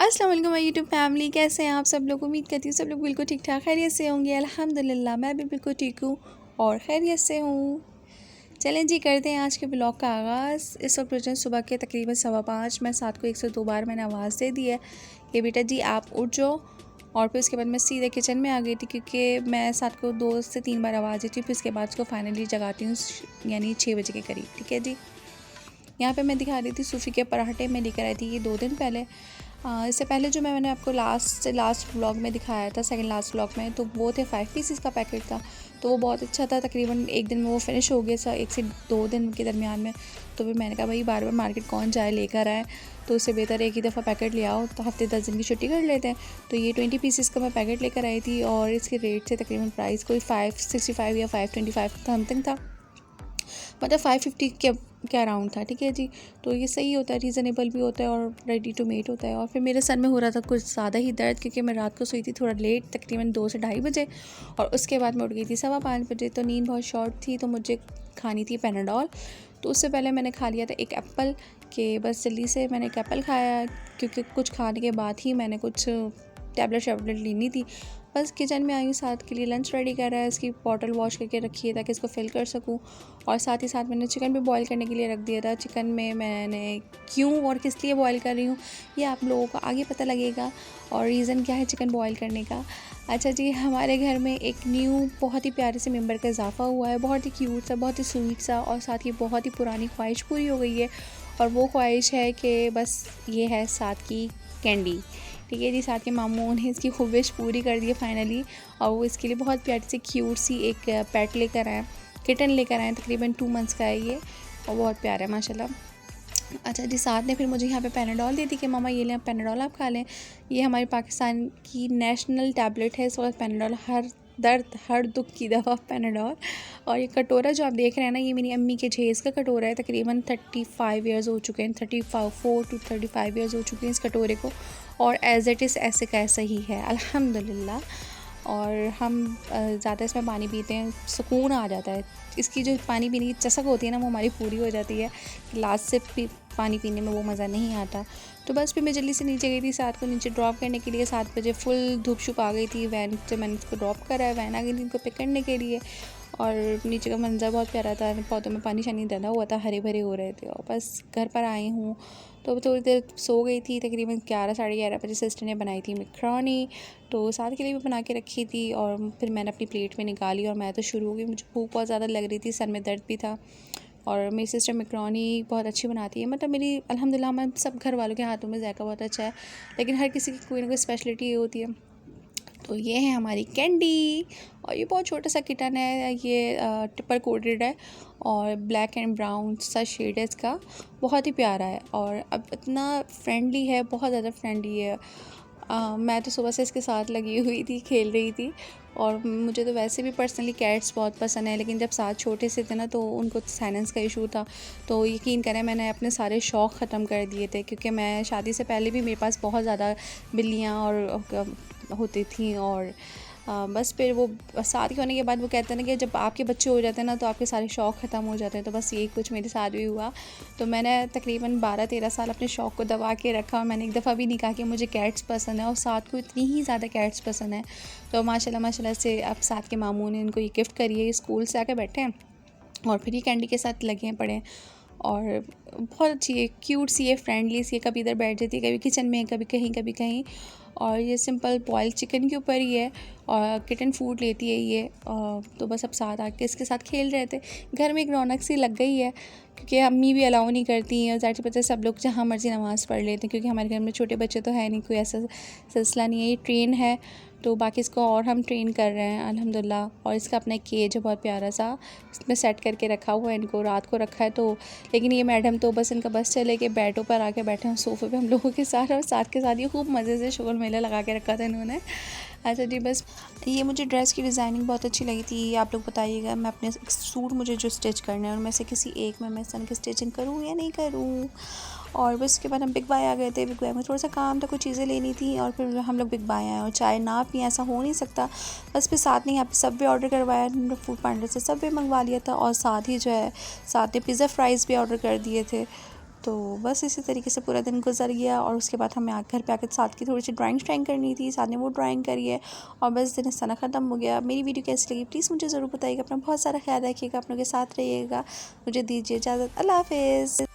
अस्सलाम वालेकुम my YouTube family, कैसे हैं आप सब लोग। उम्मीद करती हूँ सब लोग बिल्कुल ठीक ठाक खैरियत से होंगे। अल्हम्दुलिल्लाह मैं भी बिल्कुल ठीक हूँ और खैरियत से हूँ। चलें जी, करते हैं आज के ब्लॉग का आगाज़। इस वक्त बजे सुबह के तकरीबन 5:15। मैं साथ को 102 बार मैंने आवाज़ दे दी है कि बेटा जी आप उठ जाओ। और फिर उसके बाद मैं सीधे किचन में आ गई थी, क्योंकि मैं साथ को 2 से 3 बार आवाज़ देती हूँ, फिर उसके बाद उसको फाइनली जगाती हूँ, यानी 6 बजे के करीब। ठीक है जी। यहाँ पे मैं दिखा रही थी सूफी के पराठे मैं लेकर आई थी ये 2 दिन पहले। इससे पहले जो मैंने आपको लास्ट व्लॉग में दिखाया था, सेकंड लास्ट व्लॉग में, तो वो थे 5 पीसेस का पैकेट था। तो वो बहुत अच्छा था, तकरीबन एक दिन में वो फिनिश हो गया था, 1 से 2 दिन के दरमियान में। तो फिर मैंने कहा भाई बार बार मार्केट कौन जाए लेकर आए, तो उससे बेहतर एक ही दफ़ा पैकेट ले आओ, तो हफ्ते 10 दिन की छुट्टी कर लेते हैं। तो ये 20 पीसेस का मैं पैकेट लेकर आई थी और इसके रेट से तकरीबन प्राइस कोई 565 या 525 समथिंग था, मतलब 550 के अराउंड था। ठीक है जी। तो ये सही होता है, रीज़नेबल भी होता है और रेडी टू मेड होता है। और फिर मेरे सर में हो रहा था कुछ ज़्यादा ही दर्द, क्योंकि मैं रात को सोई थी थोड़ा लेट, तकरीबन 2 से ढाई बजे, और उसके बाद मैं उठ गई थी 5:15 बजे। तो नींद बहुत शॉर्ट थी, तो मुझे खानी थी पैनाडोल। तो उससे पहले मैंने खा लिया था एक एप्पल, के बस जल्दी से मैंने एक एप्पल खाया, क्योंकि कुछ खाने के बाद ही मैंने कुछ टैबलेट लेनी थी। बस किचन में आई हूँ, साथ के लिए लंच रेडी कर रहा है, इसकी बॉटल वॉश करके रखी है ताकि इसको फिल कर सकूँ। और साथ ही साथ मैंने चिकन भी बॉईल करने के लिए रख दिया था। चिकन में मैंने क्यों और किस लिए बॉईल कर रही हूँ ये आप लोगों को आगे पता लगेगा, और रीज़न क्या है चिकन बॉईल करने का। अच्छा जी, हमारे घर में एक न्यू बहुत ही प्यारे से मेंबर का इजाफ़ा हुआ है, बहुत ही क्यूट सा, बहुत ही स्वीट सा, और साथ ही बहुत ही पुरानी ख्वाहिश पूरी हो गई है। और वो ख्वाहिश है कि बस ये है साथ की कैंडी। ठीक है जी, साथ के मामू ने इसकी ख्वाहिश पूरी कर दी है फाइनली, और वो इसके लिए बहुत प्यारी सी क्यूट सी एक पेट लेकर आए, किटन लेकर आए, तकरीबन 2 मंथ्स का है ये, और बहुत प्यारा है माशाल्लाह। अच्छा जी, साथ ने फिर मुझे यहाँ पे पैनाडोल दी थी कि मामा ये लें आप पैनाडोल आप खा लें। ये हमारे पाकिस्तान की नेशनल टैबलेट है इस वक्त पैनाडोल, हर दर्द हर दुख की दवा पैनाडोल। और ये कटोरा जो आप देख रहे हैं ना, ये मेरी अम्मी के जेज़ का कटोरा है, तकरीबन 35 ईयर्स हो चुके हैं, 34 टू 35 ईयर्स हो चुके हैं इस कटोरे को, और एज़ इट इज़ ऐसे का ऐसा ही है अल्हम्दुलिल्लाह। और हम ज़्यादा इसमें पानी पीते हैं, सुकून आ जाता है। इसकी जो पानी पीने की चस्क होती है ना, वो हमारी पूरी हो जाती है। लास्ट से पानी पीने में वो मज़ा नहीं आता। तो बस फिर मैं जल्दी से नीचे गई थी, 7 को नीचे ड्रॉप करने के लिए। 7 बजे फुल धूप छुप आ गई थी, वैन से मैंने उसको ड्रॉप करा है, वैन आ गई थी उनको पिक करने के लिए। और नीचे का मंज़र बहुत प्यारा था, पौधों में पानी शानी डाला हुआ था, हरे भरे हो रहे थे। और बस घर पर आई हूँ तो थोड़ी देर सो गई थी, तकरीबन 11 साढ़े 11 बजे सिस्टर ने बनाई थी मैक्रोनी, तो साथ के लिए भी बना के रखी थी, और फिर मैंने अपनी प्लेट में निकाली और मैं तो शुरू हो गई। मुझे भूख बहुत ज़्यादा लग रही थी, सर में दर्द भी था। और मेरी सिस्टर मैक्रोनी बहुत अच्छी बनाती है, मतलब मेरी अल्हम्दुलिल्लाह मैं सब घर वालों के हाथों में जायका बहुत अच्छा है, लेकिन हर किसी की कोई ना कोई स्पेशलिटी होती है। तो ये है हमारी कैंडी, और ये बहुत छोटा सा किटन है, ये टिपर कोटेड है और ब्लैक एंड ब्राउन सा शेड है इसका, बहुत ही प्यारा है और अब इतना फ्रेंडली है, बहुत ज़्यादा फ्रेंडली है। मैं तो सुबह से इसके साथ लगी हुई थी, खेल रही थी। और मुझे तो वैसे भी पर्सनली कैट्स बहुत पसंद है, लेकिन जब साथ छोटे से थे ना तो उनको साइलेंस का इशू था, तो यकीन करें मैंने अपने सारे शौक़ ख़त्म कर दिए थे, क्योंकि मैं शादी से पहले भी मेरे पास बहुत ज़्यादा बिल्लियाँ और होती थी। और बस फिर वो शादी होने के बाद वो कहते हैं ना कि जब आपके बच्चे हो जाते हैं ना तो आपके सारे शौक़ ख़त्म हो जाते हैं, तो बस यही कुछ मेरे साथ भी हुआ। तो मैंने तकरीबन 12-13 साल अपने शौक़ को दबा के रखा, और मैंने एक दफ़ा भी नहीं कहा कि मुझे कैट्स पसंद है, और साथ को इतनी ही ज़्यादा कैट्स पसंद है। तो माशाल्लाह माशाल्लाह से अब साथ के मामू ने इनको ये गिफ्ट करी है, स्कूल से आके बैठे हैं और फिर ये कैंडी के साथ लगे हैं पड़े हैं। और बहुत अच्छी है, क्यूट सी है, फ्रेंडली सी है, कभी इधर बैठ जाती है, कभी किचन में, कभी कहीं कभी कहीं। और ये सिंपल बॉयल चिकन के ऊपर ही है, और किटन फूड लेती है ये। तो बस अब साथ आके इसके साथ खेल रहे थे। घर में एक रौनक सी लग गई है, क्योंकि अम्मी भी अलाउ नहीं करती हैं, और ज़ाहिर सी बात है सब लोग जहाँ मर्ज़ी नमाज़ पढ़ लेते हैं, क्योंकि हमारे घर में छोटे बच्चे तो है नहीं, कोई ऐसा सिलसिला नहीं है। ये ट्रेन है, तो बाकी इसको और हम ट्रेन कर रहे हैं अल्हम्दुलिल्लाह। और इसका अपना एक केज है बहुत प्यारा सा, इसमें सेट करके रखा हुआ है, इनको रात को रखा है। तो लेकिन ये मैडम तो बस इनका बस चले के बेडों पर आके बैठे हैं सोफ़े पे हम लोगों के साथ, और साथ के साथ ये खूब मज़े से शोर मेला लगा के रखा था इन्होंने। अच्छा जी, बस ये मुझे ड्रेस की डिज़ाइनिंग बहुत अच्छी लगी थी, आप लोग बताइएगा। मैं अपने सूट मुझे जो स्टिच करने हैं उनमें से किसी एक में मैं सन की स्टिचिंग करूँ या नहीं करूँ। और बस उसके बाद हम बिग बाय आ गए थे। बिग बाय में थोड़ा सा काम था, कुछ चीज़ें लेनी थी, और फिर हम लोग बिग बाय आए, और चाय ना पिए ऐसा हो नहीं सकता। बस फिर साथ ने यहाँ पे सबवे ऑर्डर करवाया, फूड पांडा से सबवे मंगवा लिया था, और साथ ही जो है साथ ने पिज़्ज़ा फ्राइज़ भी ऑर्डर कर दिए थे। तो बस इसी तरीके से पूरा दिन गुजर गया और उसके बाद हमें घर पे आकर साथ की थोड़ी सी ड्राइंग करनी थी, साथ ने वो ड्राइंग करी है और बस दिन इस तरह ख़त्म हो गया। मेरी वीडियो कैसी लगी प्लीज़ मुझे ज़रूर बताइएगा। अपना बहुत सारा ख्याल रखिएगा, अपनों के साथ रहिएगा। मुझे दीजिए इजाज़त। अल्लाह हाफ़िज़।